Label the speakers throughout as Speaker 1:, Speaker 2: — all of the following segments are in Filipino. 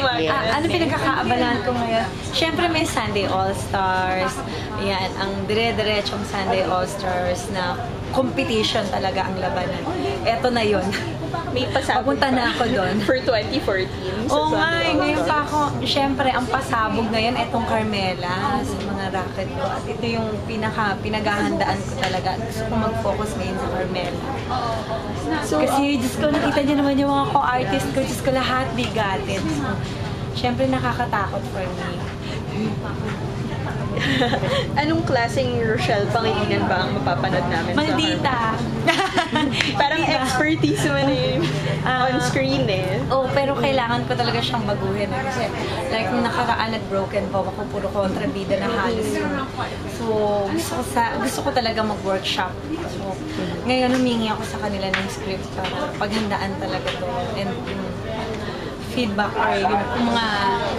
Speaker 1: Ano pinagkakaabalahan ko ngayon? Siyempre may Sunday All-Stars. Yan, ang dire-diretsong Sunday All-Stars na competition talaga ang labanan. Eto na yun.
Speaker 2: May pasabog
Speaker 1: Papunta na ako doon.
Speaker 2: For 2014.
Speaker 1: Oo nga, ngayon pa ako, siyempre, ang pasabog ngayon, etong Carmela sa mga racket ko. At ito yung pinaghahandaan ko talaga. Gusto ko mag-focus ngayon sa Carmela. So, kasi, Diyos ko, nakita niyo naman yung mga co-artist ko, Diyos ko, lahat bigatin. So, siyempre, nakakatakot for me.
Speaker 2: Anong klaseng Rochelle Pangilinan ba ang mapapanood namin
Speaker 1: Maldita!
Speaker 2: Parang expertise mo na yun on screen eh.
Speaker 1: Oh, pero kailangan ko talaga siyang baguhin. Kasi like nung nakaraan broken po ako, puro kontrabida na halos yun. So, gusto ko talaga mag-workshop. So, ngayon humingi ako sa kanila ng script para paghandaan talaga to. And feedback or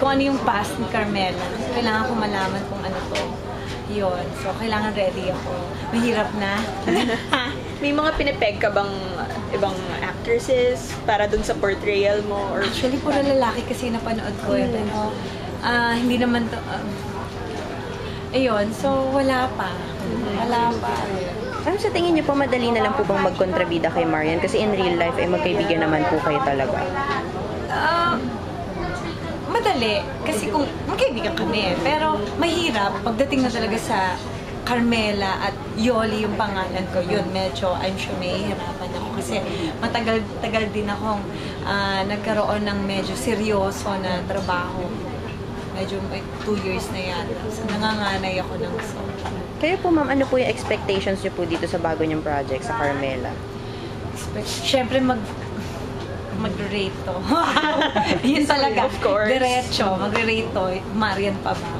Speaker 1: kung ano yung past ni Carmela. Kailangan ko malaman kung ano to. Yun. So, kailangan ready ako. Mahirap na.
Speaker 2: May mga pinipeg ka bang ibang actresses para dun sa portrayal mo? Or
Speaker 1: actually, puro lalaki kasi napanood ko. Pero, hindi naman to... ayun. So, wala pa. Wala pa.
Speaker 3: Ano sa tingin niyo po, madali na lang po bang magkontrabida kay Marian? Kasi in real life, ay magkaibigan naman po kayo talaga.
Speaker 1: Madali. Kasi kung magkaibigan kami, pero mahirap pagdating na talaga sa Carmela at Yoli yung pangalan ko. Yun, medyo I'm sure mahihirapan ako kasi matagal-tagal din akong nagkaroon ng medyo seryoso na trabaho. Medyo 2 years na yan. So, nanganganay ako ng sobra.
Speaker 3: Kaya po ma'am, ano po yung expectations niyo po dito sa bago niyong project sa Carmela?
Speaker 1: Siyempre mag-rate to. Yun talaga.
Speaker 2: Of course.
Speaker 1: Diretso, mag-rate to. Marian pa ba?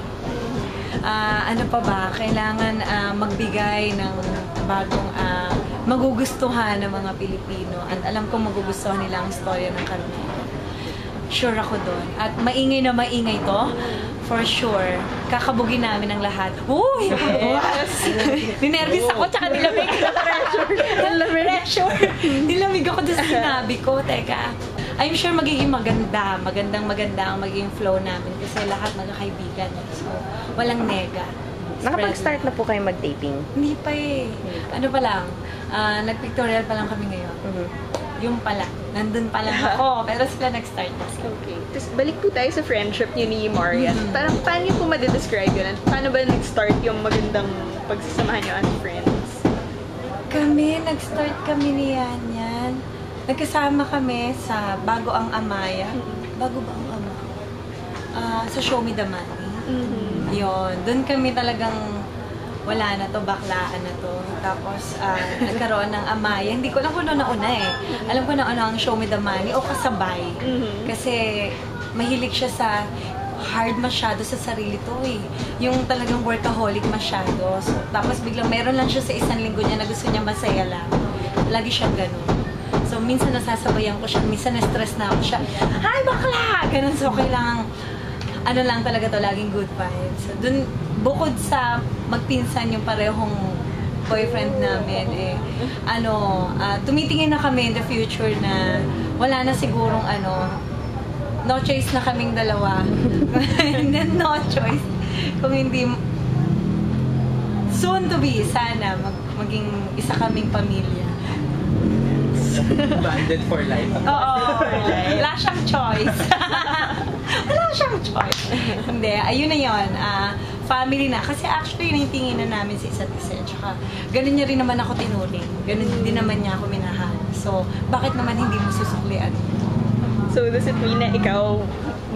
Speaker 1: Ano pa ba? Kailangan magbigay ng bagong magugustuhan ng mga Pilipino. At alam ko magugustuhan nila ang storya ng Carmela. Sure ako doon. At maingay na maingay to. For sure. Kakabugin namin ang lahat. Uy! Yes! Ninervis ako, tsaka nilamig. Pressure. Nilamig ako doon sa sinabi ko. Teka, I'm sure magiging maganda. Magandang ang magiging flow namin. Kasi lahat magkakaibigan. So, walang nega.
Speaker 3: Nakapag-start na po kayo mag-taping?
Speaker 1: Hindi pa eh. Ano pa lang, nag-pictorial pa lang kami ngayon. Yung pala, nandun pa lang ako, pero sila nag-start na sila.
Speaker 2: Okay. Tapos balik po tayo sa friendship niyo ni Marian. Parang paano niyo po madidescribe yun? Paano ba nag-start yung magandang pagsasamahan niyo as friends?
Speaker 1: Nag-start kami ni Yan. Nagkasama kami sa Bago ang Amaya. Bago ba ang Ama? Sa Show Me the Money. Yun. Doon kami talagang wala na to, baklaan na to. Tapos, nagkaroon ng Amaya. Hindi ko alam kung ano nauna eh. Alam ko na ano ang Show Me the Money o kasabay. Kasi, mahilig siya sa hard masyado sa sarili to eh. Yung talagang workaholic masyado. So, tapos biglang meron lang siya sa isang linggo niya na gusto niya masaya lang. Lagi siyang ganun. So, minsan nasasabayan ko siya, minsan na-stress na ako siya. Hi, bakla! Ganun. So, kailangan, ano lang talaga to, laging good vibes. So, dun, bukod sa magpinsan yung parehong boyfriend namin, tumitingin na kami in the future na wala na sigurong no choice na kaming dalawa. No choice. Kung hindi, soon to be, sana, maging isa kaming pamilya.
Speaker 4: Banded for life.
Speaker 1: Oo. Wala siyang choice. Wala siyang choice. Hindi, ayun na yun. Family na. Kasi actually, naitingin na namin sa isa't isa. Tsaka, ganun niya rin naman ako tinuring. Ganun din naman niya ako minahal. So, bakit naman hindi mo susuklian?
Speaker 2: So, does it mean na ikaw,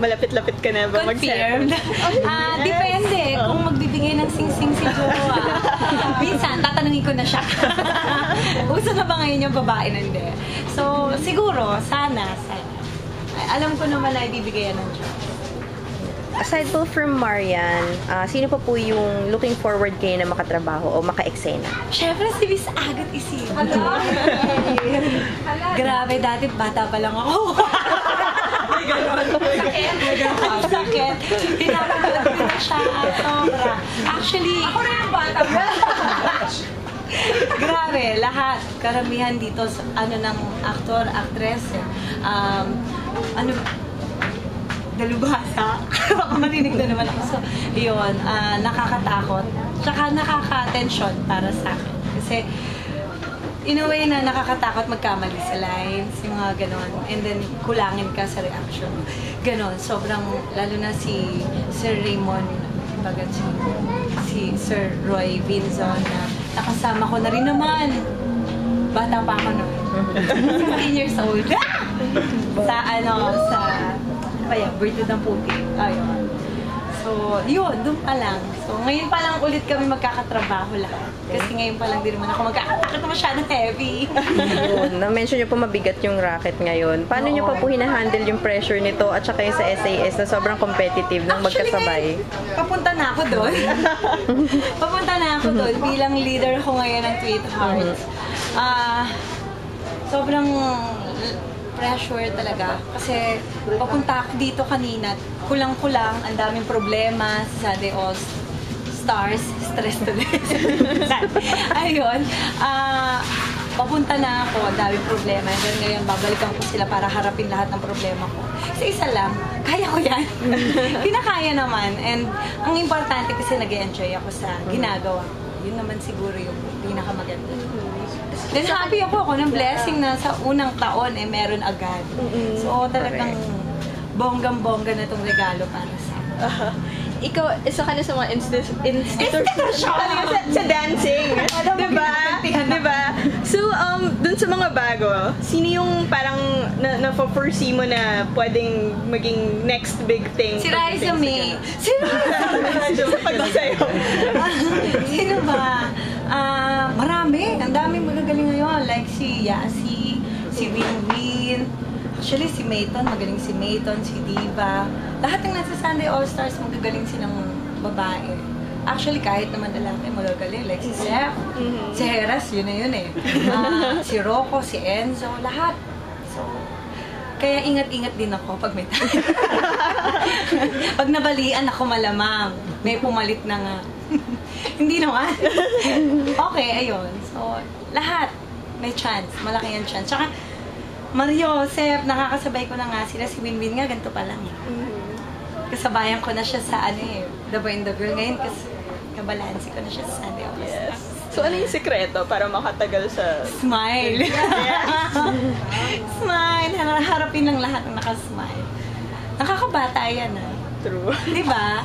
Speaker 2: malapit-lapit ka na ba
Speaker 1: Confirmed. Depende. Kung magbibigay ng sing-sing si Jowa. Minsan, tatanungin ko na siya. Uso na ba ngayon yung babae na hindi? So, siguro, sana. Alam ko naman na ibibigay yan ng Jowa.
Speaker 3: Aside po from Marian, sino pa po yung looking forward kayo na makatrabaho o maka-eksena?
Speaker 1: Siyempre, si Miss Agat Isin. Grabe, dati bata pa lang ako. Ang sakit. Pinapagod ko na siya. Sobra. Actually, ako rin ang bata. Grabe, lahat. Karamihan dito, ng aktor, actress. dalubhasa. Baka marinig na naman ako. So, yun, nakakatakot. Tsaka nakaka-tension para sa akin. Kasi, in a way na nakakatakot magkamali sa lines, yung mga ganon. And then, kulangin ka sa reaction. Ganon. Sobrang, lalo na si Sir Raymond, bagat si Sir Roy Vinzon, na nakasama ko na rin naman. Bata pa ako noon. 15 years old. sa Virtud ng Puti. Ayun. So, yun, doon pa lang. So, ngayon pa lang ulit kami magkakatrabaho lahat. Kasi ngayon pa lang din naman ako magkakatakot masyadong heavy.
Speaker 3: Yun, na-mention niyo po mabigat yung racket ngayon. Paano niyo pa po hinahandle yung pressure nito at saka yung sa SAS na sobrang competitive ng magkasabay?
Speaker 1: Papunta na ako doon. Papunta na ako doon bilang leader ko ngayon ng Tweet Hearts. Sobrang pressure talaga. Kasi papunta ako dito kanina, kulang-kulang, ang daming problema sa Sunday All Stars, stress today. Ayun. Papunta na ako, ang daming problema. And then ngayon, babalikan ko sila para harapin lahat ng problema ko. Isa lang, kaya ko yan. Kinakaya naman. And ang importante kasi nag-enjoy ako sa ginagawa ko. Yun naman siguro yung pinakamaganda. Then happy ako ng blessing na sa unang taon meron agad. So talagang bonggang-bongga na itong regalo para sa akin.
Speaker 2: Ikaw, isa ka na sa mga institusyon sa dancing. Diba? Diba? So, dun sa mga bago, sino yung parang na-foresee mo na pwedeng maging next big thing?
Speaker 1: Si Raisa May. Si Raisa
Speaker 2: Pagsasayaw.
Speaker 1: Sino ba? Marami. Ang daming magagaling ngayon. Like si Yasi, si Winwin. Actually, si Mayton, magaling si Mayton, si Diva. Lahat ng nasa Sunday All-Stars, magagaling silang babae. Actually, kahit naman lalaki, magagaling. Like si Seth, si Heras, yun na yun eh. Si Rocco, si Enzo, lahat. So, kaya ingat-ingat din ako pag may tayo. Pag nabalian ako malamang, may pumalit na nga. Hindi naman. Okay, ayun. So, lahat may chance. Malaki ang chance. Tsaka, Mario, Seth, nakakasabay ko na nga sila. Si Winwin nga, ganito pa lang. Kasabayan ko na siya sa The Boy and the Girl. Ngayon, kabalansi ko na siya sa Sunday All Stars.
Speaker 2: So, ano yung sekreto para makatagal sa...
Speaker 1: Smile. Smile. Harapin lang lahat ng nakasmile. Nakakabata yan,
Speaker 2: True.
Speaker 1: Di ba?